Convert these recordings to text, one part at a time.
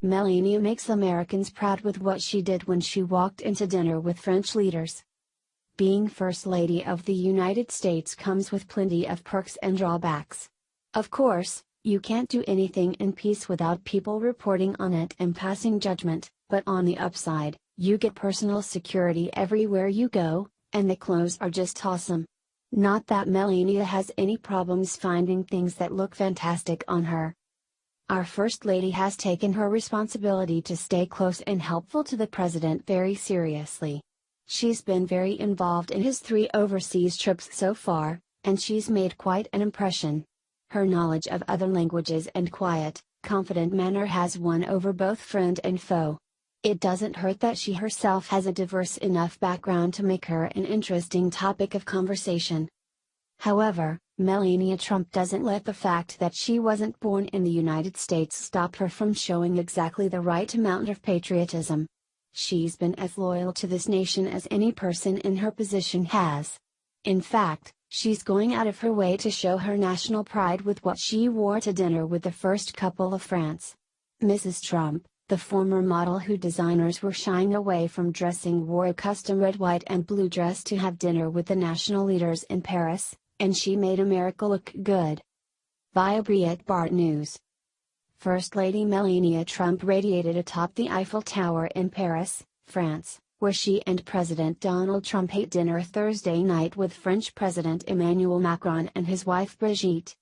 Melania makes Americans proud with what she did when she walked into dinner with French leaders. Being First Lady of the United States comes with plenty of perks and drawbacks. Of course, you can't do anything in peace without people reporting on it and passing judgment, but on the upside, you get personal security everywhere you go, and the clothes are just awesome. Not that Melania has any problems finding things that look fantastic on her. Our First Lady has taken her responsibility to stay close and helpful to the President very seriously. She's been very involved in his 3 overseas trips so far, and she's made quite an impression. Her knowledge of other languages and quiet, confident manner has won over both friend and foe. It doesn't hurt that she herself has a diverse enough background to make her an interesting topic of conversation. However, Melania Trump doesn't let the fact that she wasn't born in the United States stop her from showing exactly the right amount of patriotism. She's been as loyal to this nation as any person in her position has. In fact, she's going out of her way to show her national pride with what she wore to dinner with the first couple of France. Mrs. Trump, the former model who designers were shying away from dressing, wore a custom red, white and blue dress to have dinner with the national leaders in Paris, and she made America look good. Via Breitbart News. First Lady Melania Trump radiated atop the Eiffel Tower in Paris, France, where she and President Donald Trump ate dinner Thursday night with French President Emmanuel Macron and his wife Brigitte.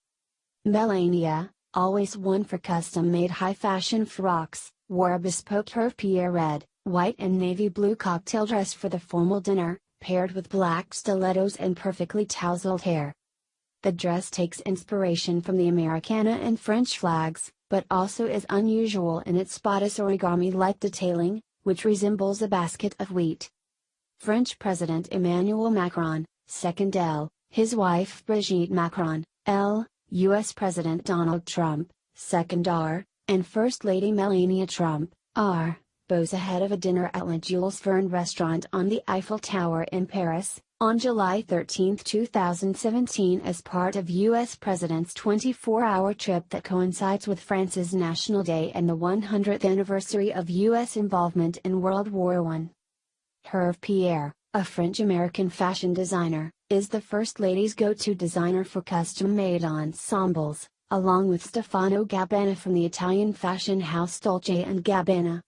Melania, always one for custom-made high-fashion frocks, wore a bespoke Hervé Pierre red, white and navy blue cocktail dress for the formal dinner, paired with black stilettos and perfectly tousled hair. The dress takes inspiration from the Americana and French flags, but also is unusual in its bodice origami-like detailing, which resembles a basket of wheat. French President Emmanuel Macron, second L, his wife Brigitte Macron, L, U.S. President Donald Trump, second R, and First Lady Melania Trump, R, bows ahead of a dinner at Le Jules Verne restaurant on the Eiffel Tower in Paris, on July 13, 2017 as part of U.S. President's 24-hour trip that coincides with France's National Day and the 100th anniversary of U.S. involvement in World War I. Hervé Pierre, a French-American fashion designer, is the First Lady's go-to designer for custom-made ensembles, along with Stefano Gabbana from the Italian fashion house Dolce & Gabbana.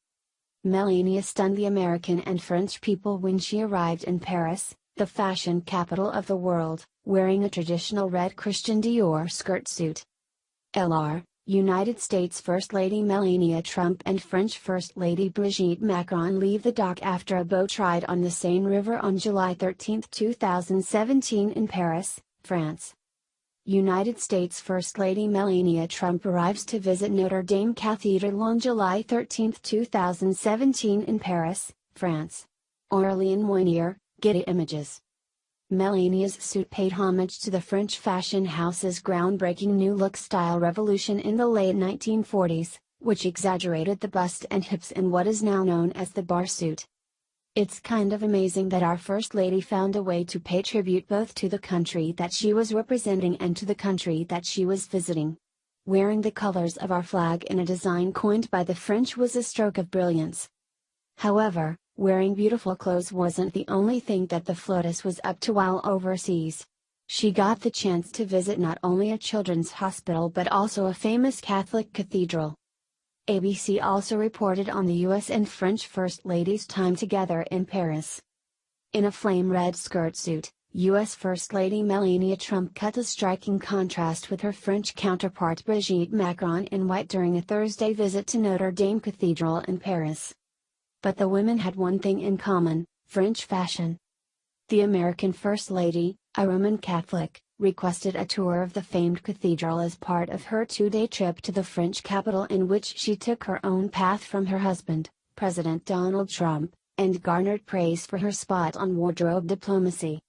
Melania stunned the American and French people when she arrived in Paris, the fashion capital of the world, wearing a traditional red Christian Dior skirt suit. LR, United States First Lady Melania Trump and French First Lady Brigitte Macron leave the dock after a boat ride on the Seine River on July 13, 2017 in Paris, France. United States First Lady Melania Trump arrives to visit Notre Dame Cathedral on July 13, 2017 in Paris, France. Aurélien Mounier, Getty Images. Melania's suit paid homage to the French fashion house's groundbreaking new look style revolution in the late 1940s, which exaggerated the bust and hips in what is now known as the bar suit. It's kind of amazing that our First Lady found a way to pay tribute both to the country that she was representing and to the country that she was visiting. Wearing the colors of our flag in a design coined by the French was a stroke of brilliance. However, wearing beautiful clothes wasn't the only thing that the Flotus was up to while overseas. She got the chance to visit not only a children's hospital but also a famous Catholic cathedral. ABC also reported on the U.S. and French First Ladies' time together in Paris. In a flame red skirt suit, U.S. First Lady Melania Trump cut a striking contrast with her French counterpart Brigitte Macron in white during a Thursday visit to Notre Dame Cathedral in Paris. But the women had one thing in common: French fashion. The American First Lady, a Roman Catholic, requested a tour of the famed cathedral as part of her 2-day trip to the French capital, in which she took her own path from her husband, President Donald Trump, and garnered praise for her spot on wardrobe diplomacy.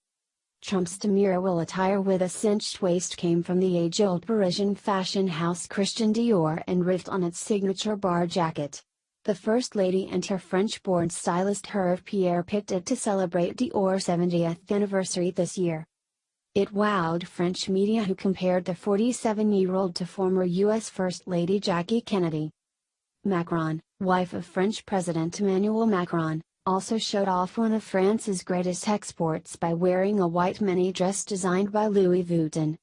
Trump's demure attire with a cinched waist came from the age-old Parisian fashion house Christian Dior and riffed on its signature bar jacket. The First Lady and her French-born stylist Hervé Pierre picked it to celebrate Dior's 70th anniversary this year. It wowed French media, who compared the 47-year-old to former U.S. First Lady Jackie Kennedy. Macron, wife of French President Emmanuel Macron, also showed off one of France's greatest exports by wearing a white mini dress designed by Louis Vuitton.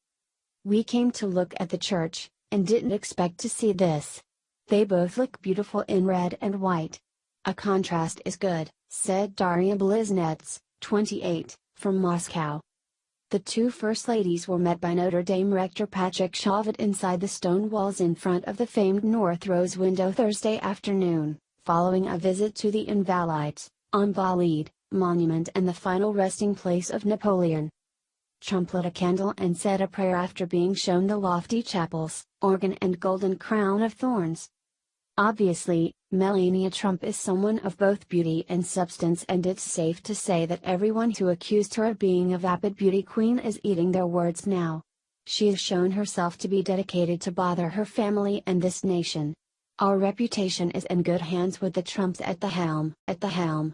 "We came to look at the church, and didn't expect to see this. They both look beautiful in red and white. A contrast is good," said Daria Bliznets, 28, from Moscow. The two first ladies were met by Notre Dame rector Patrick Chauvet inside the stone walls in front of the famed North Rose window Thursday afternoon, following a visit to the Invalides, Invalides, monument and the final resting place of Napoleon. Trump lit a candle and said a prayer after being shown the lofty chapels, organ and golden crown of thorns. Obviously, Melania Trump is someone of both beauty and substance, and it's safe to say that everyone who accused her of being a vapid beauty queen is eating their words now. She has shown herself to be dedicated to bother her family and this nation. Our reputation is in good hands with the Trumps at the helm.